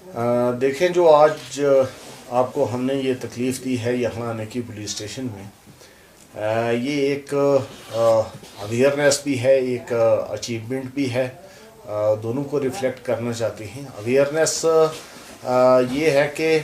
देखें, जो आज आपको हमने ये तकलीफ़ दी है यहाँ आने की पुलिस स्टेशन में, ये एक अवेयरनेस भी है, एक अचीवमेंट भी है। दोनों को रिफ्लेक्ट करना चाहते हैं। अवेयरनेस ये है कि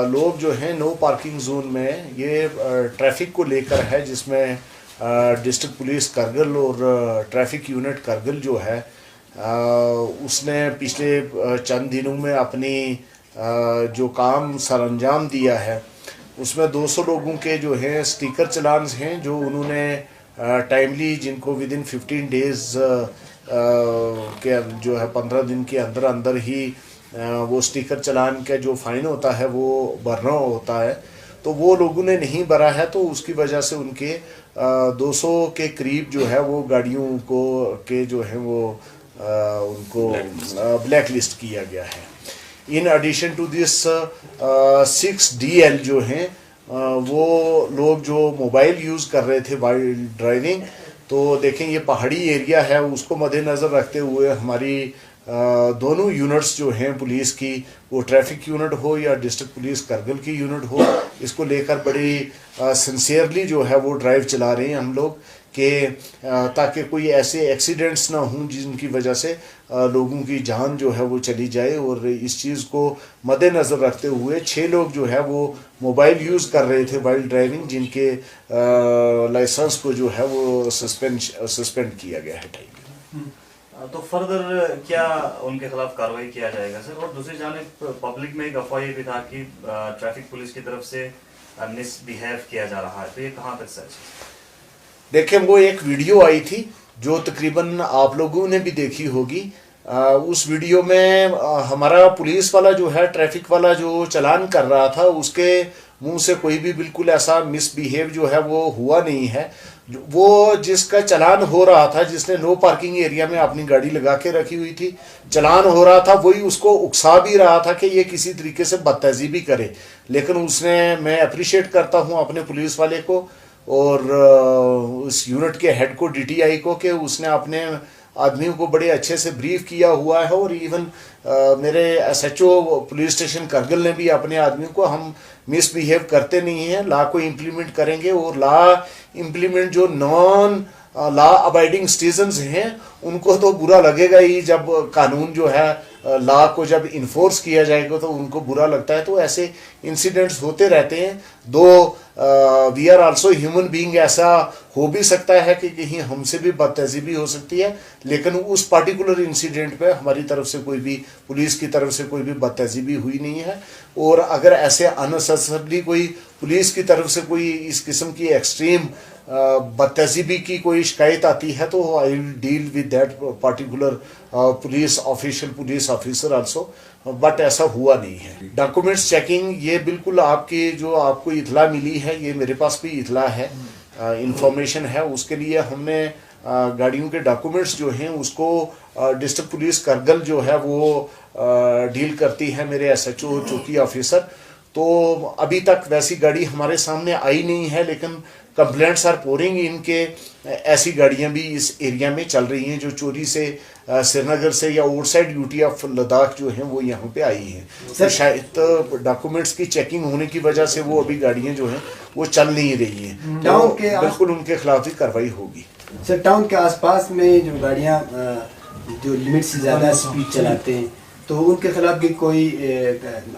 लोग जो हैं नो पार्किंग जोन में, ये ट्रैफिक को लेकर है, जिसमें डिस्ट्रिक्ट पुलिस करगिल और ट्रैफिक यूनिट करगिल जो है उसने पिछले चंद दिनों में अपनी जो काम सरअंजाम दिया है उसमें 200 लोगों के जो हैं स्टिकर चलान हैं, जो उन्होंने टाइमली, जिनको विद इन 15 डेज के जो है 15 दिन के अंदर अंदर ही वो स्टिकर चलान का जो फाइन होता है वो भरना होता है, तो वो लोगों ने नहीं भरा है, तो उसकी वजह से उनके 200 के करीब जो है वो गाड़ियों को के जो है वो उनको ब्लैक लिस्ट किया गया है। In addition to this 6DL जो हैं वो लोग जो मोबाइल यूज़ कर रहे थे वाइल ड्राइविंग, तो देखें ये पहाड़ी एरिया है, उसको मद्देनज़र रखते हुए हमारी दोनों यूनिट्स जो हैं पुलिस की, वो ट्रैफिक यूनिट हो या डिस्ट्रिक्ट पुलिस करगिल की यूनिट हो, इसको लेकर बड़ी सिंसियरली जो है वो ड्राइव चला रहे हैं हम लोग, कि ताकि कोई ऐसे एक्सीडेंट्स ना हों जिनकी वजह से लोगों की जान जो है वो चली जाए। और इस चीज़ को मद्देनज़र रखते हुए 6 लोग जो है वो मोबाइल यूज़ कर रहे थे वाइल ड्राइविंग, जिनके लाइसेंस को जो है वो सस्पेंड किया गया है टाइम। तो फर्दर क्या उनके खिलाफ कार्रवाई किया जाएगा सर? और दूसरी जानिब पब्लिक में एक अफवाह ये भी था कि ट्रैफिक पुलिस की तरफ से मिसबिहेव किया जा रहा है, तो ये कहाँ तक सच है? देखें, वो एक वीडियो आई थी जो तकरीबन आप लोगों ने भी देखी होगी। उस वीडियो में हमारा पुलिस वाला जो है, ट्रैफिक वाला जो चलान कर रहा था, उसके मुंह से कोई भी बिल्कुल ऐसा मिसबिहेव जो है वो हुआ नहीं है। वो जिसका चलान हो रहा था, जिसने नो पार्किंग एरिया में अपनी गाड़ी लगा के रखी हुई थी, चलान हो रहा था, वही उसको उकसा भी रहा था कि ये किसी तरीके से बदतहजीबी करे। लेकिन उसने, मैं अप्रिशिएट करता हूँ अपने पुलिस वाले को और उस यूनिट के हेड को, DTI को, कि उसने अपने आदमियों को बड़े अच्छे से ब्रीफ किया हुआ है। और इवन मेरे SHO पुलिस स्टेशन करगिल ने भी अपने आदमियों को, हम मिसबिहेव करते नहीं हैं, लॉ को इम्प्लीमेंट करेंगे, और लॉ इम्प्लीमेंट जो नॉन लॉ अबाइडिंग सिटीजन्स हैं उनको तो बुरा लगेगा ही, जब कानून जो है लॉ को जब इन्फोर्स किया जाएगा तो उनको बुरा लगता है। तो ऐसे इंसिडेंट्स होते रहते हैं। Though we are also human being, ऐसा हो भी सकता है कि कहीं हमसे भी बदतहजीबी हो सकती है, लेकिन उस पार्टिकुलर इंसिडेंट पे हमारी तरफ से कोई भी, पुलिस की तरफ से कोई भी बदतहजीबी हुई नहीं है। और अगर ऐसे अननेसेसरली कोई पुलिस की तरफ से कोई इस किस्म की एक्सट्रीम बदतहजीबी की कोई शिकायत आती है तो I will deal with that particular police officer also, but ऐसा हुआ नहीं है। डॉक्यूमेंट्स चेकिंग, ये बिल्कुल आपकी जो आपको इतला मिली है, ये मेरे पास भी इतला है, इंफॉर्मेशन है। उसके लिए हमने गाड़ियों के डॉक्यूमेंट्स जो हैं उसको डिस्ट्रिक्ट पुलिस करगिल जो है वो डील करती है, मेरे SHO चौकी ऑफिसर। तो अभी तक वैसी गाड़ी हमारे सामने आई नहीं है, लेकिन कंप्लेंट्स आर पोरिंग इनके ऐसी गाड़ियां भी इस एरिया में चल रही हैं जो चोरी से श्रीनगर से या आउटसाइड UT ऑफ लद्दाख जो हैं वो यहाँ पे आई हैं। तो शायद डॉक्यूमेंट्स की चेकिंग होने की वजह से वो अभी गाड़ियां जो हैं वो चल नहीं रही हैं, तो बिल्कुल उनके खिलाफ भी कार्रवाई होगी। सर, टाउन के आसपास में जो गाड़ियाँ जो लिमिट से ज़्यादा स्पीड चलाते हैं, तो उनके खिलाफ भी कोई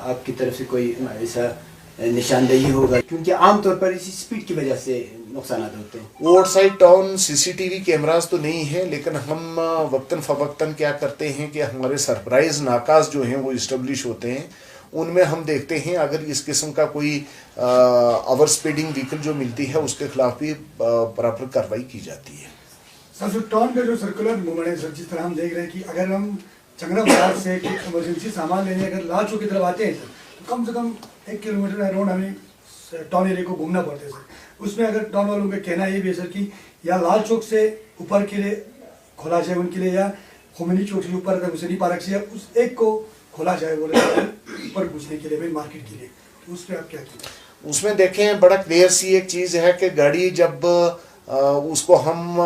आपकी तरफ से कोई ऐसा निशानदेही होगा? क्योंकि आमतौर पर इसी स्पीड की वजह से नुकसान होते हैं। Road side town CCTV cameras तो नहीं है, लेकिन हम वक्तन फवक्तन क्या करते हैं कि हमारे सरप्राइज नाकाज जो हैं वो इस्टेब्लिश होते हैं, उनमें हम देखते हैं अगर इस किस्म का कोई ओवर स्पीडिंग व्हीकल जो मिलती है उसके खिलाफ भी प्रॉपर कार्रवाई की जाती है। सर, जो टाउन का जो सर्कुलर मूवमेंट है सर, जिस तरह हम देख रहे हैं कि अगर हम चंगरा बाजार से इमरजेंसी सामान लेने अगर लाल चौक की तरफ आते हैं सर, तो कम से कम 1 किलोमीटर अराउंड हमें टाउन एरिया को घूमना पड़ता है सर। उसमें अगर टाउन वालों का कहना ये भी है सर कि या लाल चौक से ऊपर के लिए खोला जाए उनके लिए, या खुमनी चौक से ऊपर हुसैनी पार्क से उस एक को खोला जाए बोले ऊपर घुसने के लिए, भाई मार्केट के लिए। तो उस पर आप क्या कीजिए? उसमें देखें, बड़ा क्लियर सी एक चीज़ है कि गाड़ी जब उसको हम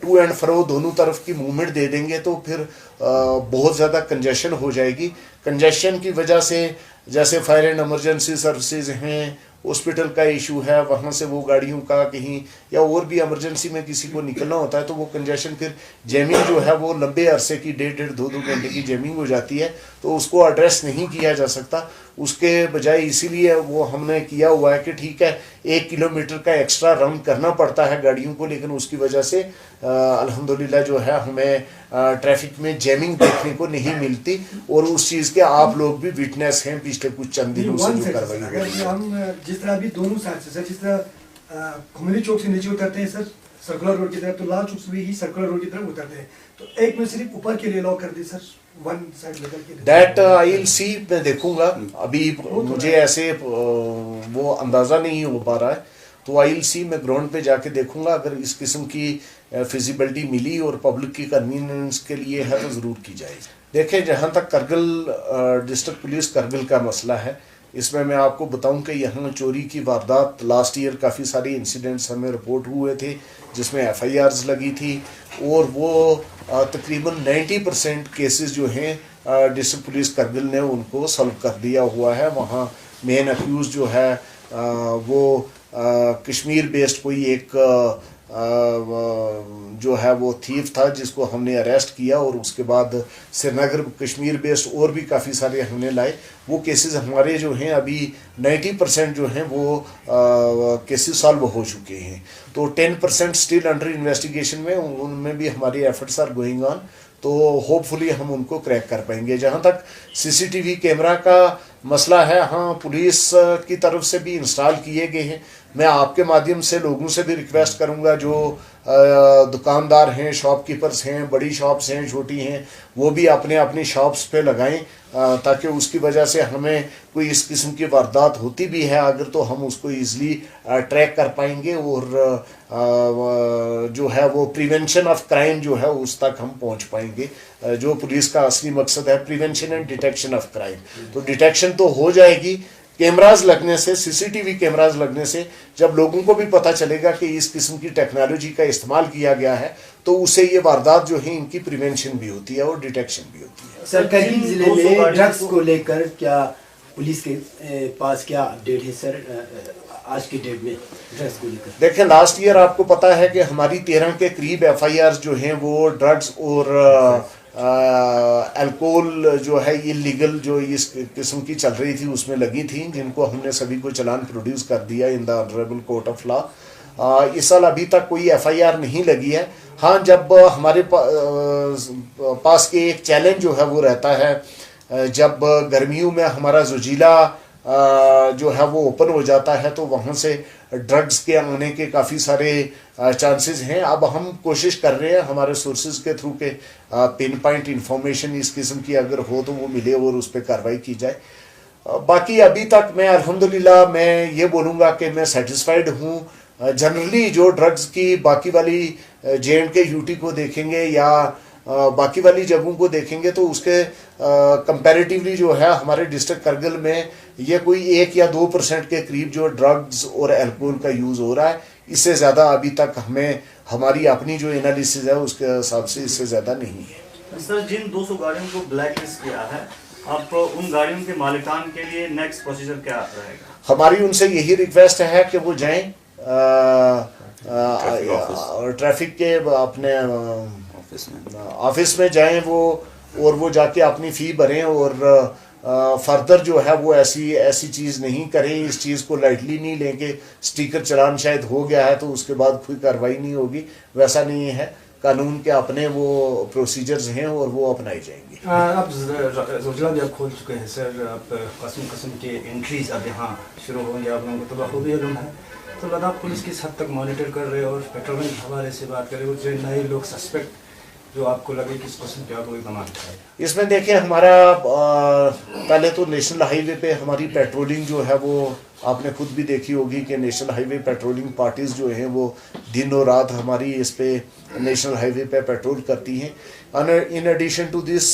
टू एंड फ्रो दोनों तरफ की मूवमेंट दे देंगे तो फिर बहुत ज़्यादा कंजेशन हो जाएगी। कंजेशन की वजह से जैसे फायर एंड इमरजेंसी सर्विसेज हैं, हॉस्पिटल का इशू है, वहाँ से वो गाड़ियों का कहीं या और भी इमरजेंसी में किसी को निकलना होता है तो वो कंजेशन फिर जैमिंग जो है वो लंबे अरसे की 1.5-2 घंटे की जैमिंग हो जाती है, तो उसको एड्रेस नहीं किया जा सकता। उसके बजाय इसीलिए वो हमने किया हुआ है कि ठीक है 1 किलोमीटर का एक्स्ट्रा राउंड करना पड़ता है गाड़ियों को, लेकिन उसकी वजह से अल्हम्दुलिल्लाह जो है हमें ट्रैफिक में जैमिंग देखने को नहीं मिलती और उस चीज़ के आप लोग भी विटनेस हैं पिछले कुछ चंद दिनों से जो कार्रवाई हो रही है। हम जिस तरह अभी दोनों साइड से सर, जिस तरह खुमनी चौक से नीचे उतरते हैं सर सर्कुलर रोड की तरफ, तो लाल चौक से भी ही सर्कुलर रोड की तरफ उतरते हैं, तो एक में सिर्फ ऊपर के लिए लॉक कर दी सर, वन साइड लेवल के लिए। दैट आई विल सी, मैं देखूंगा, अभी मुझे ऐसे वो अंदाज़ा नहीं हो पा रहा है, तो आई विल सी, मैं ग्राउंड पे जाके देखूंगा, अगर इस किस्म की फिजिबिलिटी मिली और पब्लिक की कन्वीनियंस के लिए है तो ज़रूर की जाएगी। देखें, जहाँ तक करगिल डिस्ट्रिक्ट पुलिस करगिल का मसला है, इसमें मैं आपको बताऊं कि यहाँ चोरी की वारदात लास्ट ईयर काफ़ी सारे इंसिडेंट्स हमें रिपोर्ट हुए थे जिसमें FIRs लगी थी और वो तकरीबन 90% केसेस जो हैं डिस्ट्रिक्ट पुलिस करगिल ने उनको सॉल्व कर दिया हुआ है। वहाँ मेन अक्यूज़ जो है वो कश्मीर बेस्ड कोई एक जो है वो थीफ था जिसको हमने अरेस्ट किया और उसके बाद श्रीनगर कश्मीर बेस्ड और भी काफ़ी सारे हमने लाए। वो केसेस हमारे जो हैं अभी 90% जो हैं वो केसेस सॉल्व हो चुके हैं, तो 10% स्टिल अंडर इन्वेस्टिगेशन में, उनमें भी हमारी एफर्ट्स आर गोइंग ऑन, तो होपफुली हम उनको क्रैक कर पाएंगे। जहाँ तक CCTV कैमरा का मसला है, हाँ पुलिस की तरफ से भी इंस्टॉल किए गए हैं। मैं आपके माध्यम से लोगों से भी रिक्वेस्ट करूंगा जो दुकानदार हैं, शॉपकीपर्स हैं, बड़ी शॉप्स हैं, छोटी हैं, वो भी अपने अपनी शॉप्स पे लगाएं ताकि उसकी वजह से हमें कोई इस किस्म की वारदात होती भी है अगर तो हम उसको ईज़िली ट्रैक कर पाएंगे और जो है वो प्रिवेंशन ऑफ क्राइम जो है उस तक हम पहुंच पाएंगे। जो पुलिस का असली मकसद है prevention and detection of crime, तो डिटेक्शन तो हो जाएगी कैमराज लगने से, CCTV कैमराज लगने से। जब लोगों को भी पता चलेगा कि इस किस्म की टेक्नोलॉजी का इस्तेमाल किया गया है तो उससे ये वारदात जो है इनकी प्रिवेंशन भी होती है और डिटेक्शन भी होती है। सर, करगिल जिले में ड्रग्स को लेकर क्या पुलिस के पास क्या अपडेट है सर आज की डेट में ड्रग्स को लेकर? देखें, लास्ट ईयर आपको पता है कि हमारी 13 के करीब FIRs जो हैं वो ड्रग्स और अल्कोहल जो है इलीगल जो इस किस्म की चल रही थी उसमें लगी थी, जिनको हमने सभी को चालान प्रोड्यूस कर दिया in the honourable court of law. इस साल अभी तक कोई FIR नहीं लगी है। हाँ, जब हमारे पास के एक चैलेंज जो है वो रहता है, जब गर्मियों में हमारा ज़ोजिला जो है वो ओपन हो जाता है तो वहाँ से ड्रग्स के आने के काफ़ी सारे चांसेस हैं। अब हम कोशिश कर रहे हैं हमारे सोर्सेज के थ्रू के पिन पॉइंट इंफॉर्मेशन इस किस्म की अगर हो तो वो मिले और उस पर कार्रवाई की जाए। बाकी अभी तक मैं अल्हम्दुलिल्लाह मैं ये बोलूँगा कि मैं सेटिस्फाइड हूँ। जनरली जो ड्रग्स की बाकी वाली J&K UT को देखेंगे या बाकी वाली जगहों को देखेंगे तो उसके कंपैरेटिवली जो है हमारे डिस्ट्रिक्ट करगिल में ये कोई 1 या 2% के करीब जो ड्रग्स और अल्कोहल का यूज़ हो रहा है। इससे ज़्यादा अभी तक हमें हमारी अपनी जो एनालिसिस है उसके हिसाब से इससे ज़्यादा नहीं है। सर, जिन 200 गाड़ियों को ब्लैक लिस्ट किया है, अब उन गाड़ियों के मालिकान के लिए नेक्स्ट प्रोसीजर क्या रहेगा? हमारी उनसे यही रिक्वेस्ट है कि वो जाएं ट्रैफिक के अपने ऑफिस में जाएं वो, और वो जाके अपनी फ़ी भरें और फर्दर जो है वो ऐसी चीज़ नहीं करें, इस चीज़ को लाइटली नहीं लेंगे। स्टिकर चलान शायद हो गया है तो उसके बाद कोई कार्रवाई नहीं होगी, वैसा नहीं है। कानून के अपने वो प्रोसीजर्स हैं और वो अपनाई जाएंगी। अब ज़ोजिला भी आप खोल चुके हैं सर, अब कस्म के एंट्रीज अब यहाँ शुरू होंगे, आप लोगों को तो बखूबी मालूम है। तो लद्दाख पुलिस किस हद तक मॉनिटर कर रहे हैं और पेट्रोलिंग के हवाले से बात करें और जो नए लोग सस्पेक्ट जो आपको लगे किस किस्म के आपको इकदाम करें? इसमें देखिए, हमारा पहले तो नेशनल हाईवे पे हमारी पेट्रोलिंग जो है वो आपने खुद भी देखी होगी कि नेशनल हाईवे पेट्रोलिंग पार्टीज़ जो हैं वो दिन और रात हमारी इस पे नेशनल हाईवे पे पेट्रोल करती हैं। इन एडिशन टू दिस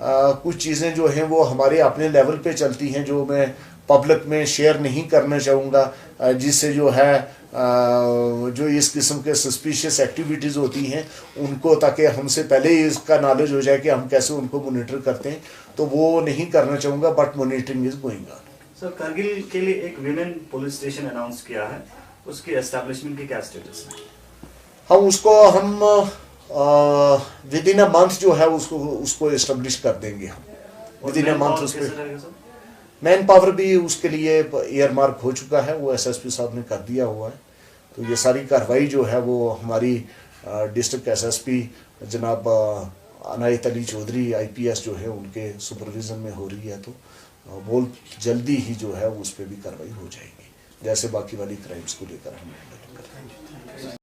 कुछ चीज़ें जो हैं वो हमारे अपने लेवल पे चलती हैं जो मैं पब्लिक में शेयर नहीं करना चाहूँगा, जिससे जो है जो इस किस्म के सस्पिशियस एक्टिविटीज़ होती हैं उनको, ताकि हमसे पहले ही इसका नॉलेज हो जाए कि हम कैसे उनको मॉनिटर करते हैं, तो वो नहीं करना चाहूँगा, but monitoring is going on. Sir, Kargil के लिए एक विमेन पुलिस स्टेशन अनाउंस किया है, उसकी एस्टैब्लिशमेंट की क्या स्टेटस है? हम उसको विद इन अ मंथ जो है उसको एस्टेब्लिश कर देंगे हम विद इन अ मंथ। उस पर मैन पावर भी उसके लिए एयर मार्क हो चुका है, वो एसएसपी साहब ने कर दिया हुआ है। तो ये सारी कार्रवाई जो है वो हमारी डिस्ट्रिक्ट एसएसपी जनाब अनायत अली चौधरी आईपीएस जो है उनके सुपरविजन में हो रही है। तो बहुत जल्दी ही जो है उस पर भी कार्रवाई हो जाएगी, जैसे बाकी वाली क्राइम्स को लेकर हम हैंडल करते हैं।